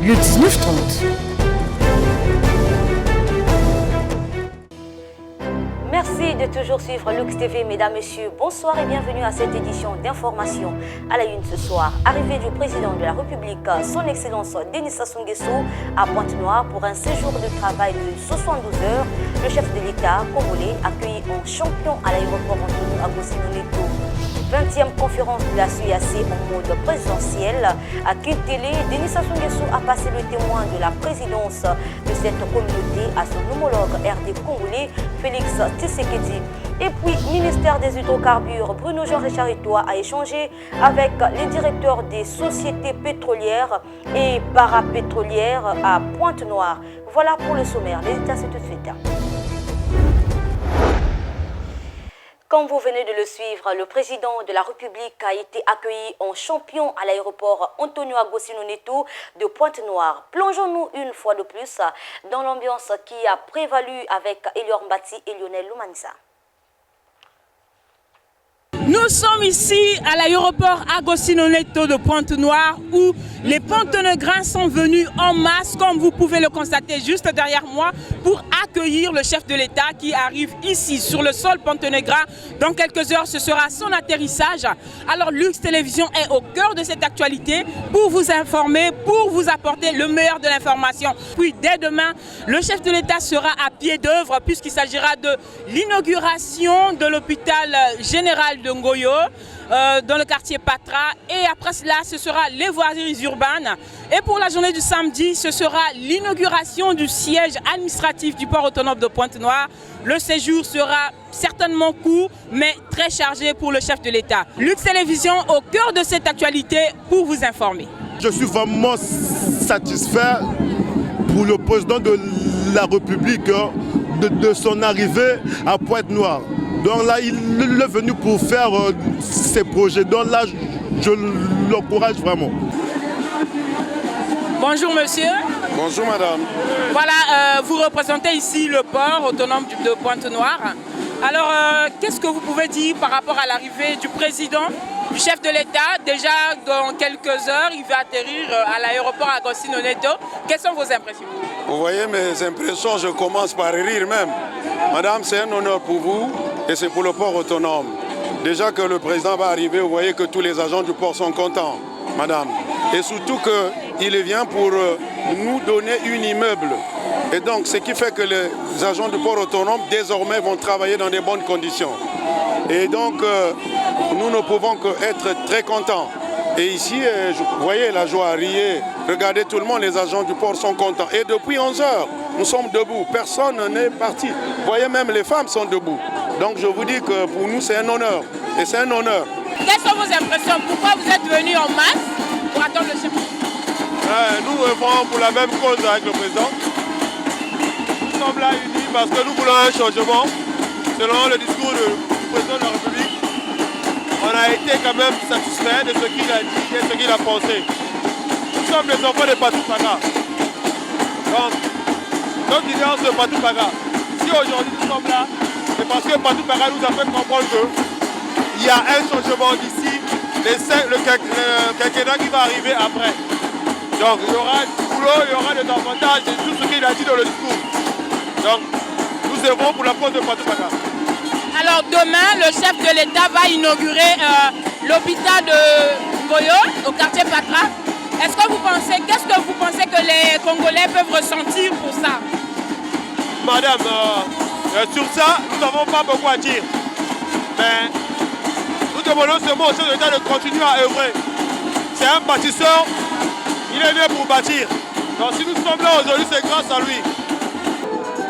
le 19-30. Merci de toujours suivre Lux TV, mesdames, messieurs. Bonsoir et bienvenue à cette édition d'information. À la une ce soir, arrivée du président de la République, son Excellence Denis Sassou Nguesso, à Pointe-Noire pour un séjour de travail de 72 heures. Le chef de l'État congolais accueilli en champion à l'aéroport Antonio Agostinho Neto. 20e conférence de la CEEAC en mode présidentiel. À Kintélé, Denis Sassou Nguesso a passé le témoin de la présidence de cette communauté à son homologue RD congolais, Félix Tshisekedi. Et puis, ministère des hydrocarbures, Bruno Jean-Richard Eto'o a échangé avec les directeurs des sociétés pétrolières et parapétrolières à Pointe-Noire. Voilà pour le sommaire. Les détails, c'est tout de suite. Comme vous venez de le suivre, le président de la République a été accueilli en champion à l'aéroport Antonio Agostinho Neto de Pointe-Noire. Plongeons-nous une fois de plus dans l'ambiance qui a prévalu avec Elior Mbati et Lionel Lumanisa. Nous sommes ici à l'aéroport Agostinho Neto de Pointe-Noire où les Pontenegrins sont venus en masse, comme vous pouvez le constater juste derrière moi, pour accueillir le chef de l'État qui arrive ici sur le sol pontenegrin. Dans quelques heures, ce sera son atterrissage. Alors Lux Télévision est au cœur de cette actualité pour vous informer, pour vous apporter le meilleur de l'information. Puis dès demain, le chef de l'État sera à pied d'œuvre puisqu'il s'agira de l'inauguration de l'hôpital général de Ngoyo dans le quartier Patra, et après cela ce sera les voiries urbaines, et pour la journée du samedi ce sera l'inauguration du siège administratif du port autonome de Pointe-Noire. Le séjour sera certainement court mais très chargé pour le chef de l'État. Lux Télévision au cœur de cette actualité pour vous informer. Je suis vraiment satisfait pour le président de la République de son arrivée à Pointe-Noire. Donc là, il est venu pour faire ses projets. Donc là, je l'encourage vraiment. Bonjour monsieur. Bonjour madame. Voilà, vous représentez ici le port autonome de Pointe-Noire. Alors, qu'est-ce que vous pouvez dire par rapport à l'arrivée du président, du chef de l'État? Déjà, dans quelques heures, il va atterrir à l'aéroport Agostinho Neto. Quelles sont vos impressions? Vous voyez mes impressions, je commence par rire même. Madame, c'est un honneur pour vous et c'est pour le port autonome. Déjà que le président va arriver, vous voyez que tous les agents du port sont contents, madame. Et surtout qu'il vient pour nous donner un immeuble. Et donc, ce qui fait que les agents du port autonome, désormais, vont travailler dans de bonnes conditions. Et donc, nous ne pouvons qu'être très contents. Et ici, vous voyez la joie à rire. Regardez tout le monde, les agents du port sont contents. Et depuis 11 heures, nous sommes debout. Personne n'est parti. Vous voyez, même les femmes sont debout. Donc je vous dis que pour nous, c'est un honneur. Et c'est un honneur. Quelles sont vos impressions? Pourquoi vous êtes venus en masse pour attendre le chef? Nous œuvrons pour la même cause avec le président. Nous sommes là unis parce que nous voulons un changement. Selon le discours du président de la République, on a été quand même satisfait de ce qu'il a dit et ce qu'il a pensé. Nous sommes les enfants de Patou Paga. Donc, notre idéal c'est Patou Paga. Si aujourd'hui nous sommes là, c'est parce que Patou Paga nous a fait comprendre qu'il y a un changement d'ici, le quinquennat qui va arriver après. Donc il y aura du boulot, il y aura des avantages et tout ce qu'il a dit dans le discours. Donc nous œuvrons pour la cause de Patou Paga. Alors demain, le chef de l'État va inaugurer l'hôpital de Ngoyo au quartier Patra. Qu'est-ce que vous pensez que les Congolais peuvent ressentir pour ça? Madame, sur ça, nous n'avons pas beaucoup à dire. Mais nous demandons seulement au chef de l'État de continuer à œuvrer. C'est un bâtisseur, il est né pour bâtir. Donc si nous sommes là aujourd'hui, c'est grâce à lui.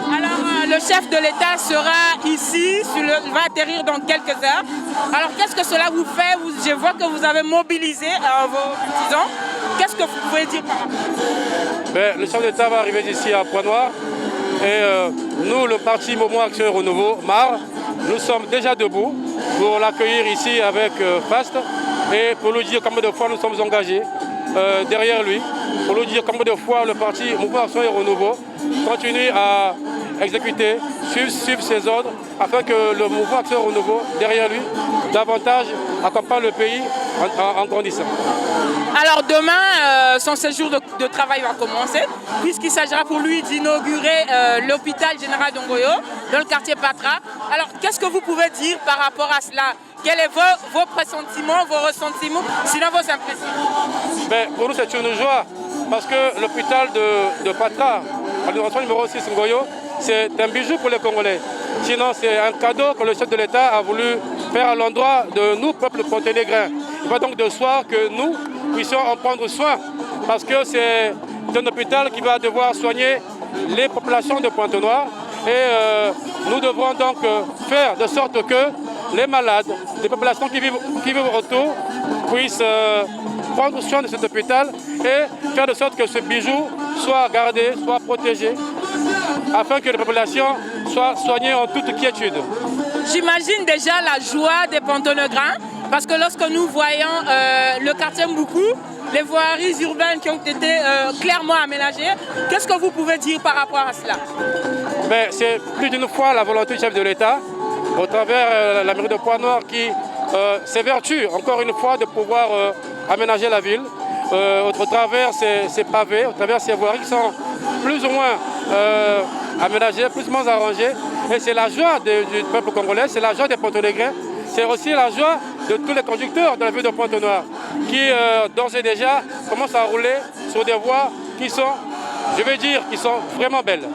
Alors le chef de l'État sera ici, il va atterrir dans quelques heures. Alors qu'est-ce que cela vous fait? Je vois que vous avez mobilisé vos partisans. Qu'est-ce que vous pouvez dire par rapport? Le chef de l'État va arriver ici à Pointe-Noire. Et nous, le parti Mouvement Action Renouveau, MAR, nous sommes déjà debout pour l'accueillir ici avec FAST et pour lui dire combien de fois nous sommes engagés derrière lui, pour lui dire combien de fois le parti Mouvement Action et Renouveau continue à exécuter, suivre ses ordres afin que le Mouvement Action Renouveau, derrière lui, davantage accompagne le pays en grandissant. Alors demain, son séjour de travail va commencer, puisqu'il s'agira pour lui d'inaugurer l'hôpital général d'Ongoyo, dans le quartier Patra. Alors qu'est-ce que vous pouvez dire par rapport à cela? Quels sont vos pressentiments, vos ressentiments, sinon vos impressions? Ben, pour nous, c'est une joie, parce que l'hôpital de Patra, à l'innovation numéro 6 Ngoyo, c'est un bijou pour les Congolais. Sinon, c'est un cadeau que le chef de l'État a voulu faire à l'endroit de nous, peuple ponténégrins. Il va donc de soi que nous puissions en prendre soin, parce que c'est un hôpital qui va devoir soigner les populations de Pointe-Noire. Et nous devrons donc faire de sorte que les malades, les populations qui vivent autour, puissent prendre soin de cet hôpital et faire de sorte que ce bijou soit gardé, soit protégé, afin que les populations soient soignées en toute quiétude. J'imagine déjà la joie des Pontonegrins, parce que lorsque nous voyons le quartier Mboukou, les voiries urbaines qui ont été clairement aménagées, qu'est-ce que vous pouvez dire par rapport à cela? Ben, c'est plus d'une fois la volonté du chef de l'État, au travers la mairie de Pointe-Noire, qui s'évertue encore une fois de pouvoir aménager la ville, au travers ces pavés, au travers ces voiries qui sont plus ou moins aménagées, plus ou moins arrangées. Et c'est la joie du peuple congolais, c'est la joie des Pontonégrins, c'est aussi la joie de tous les conducteurs de la ville de Pointe-Noire, qui d'ores et déjà commencent à rouler sur des voies qui sont, je vais dire, qui sont vraiment belles.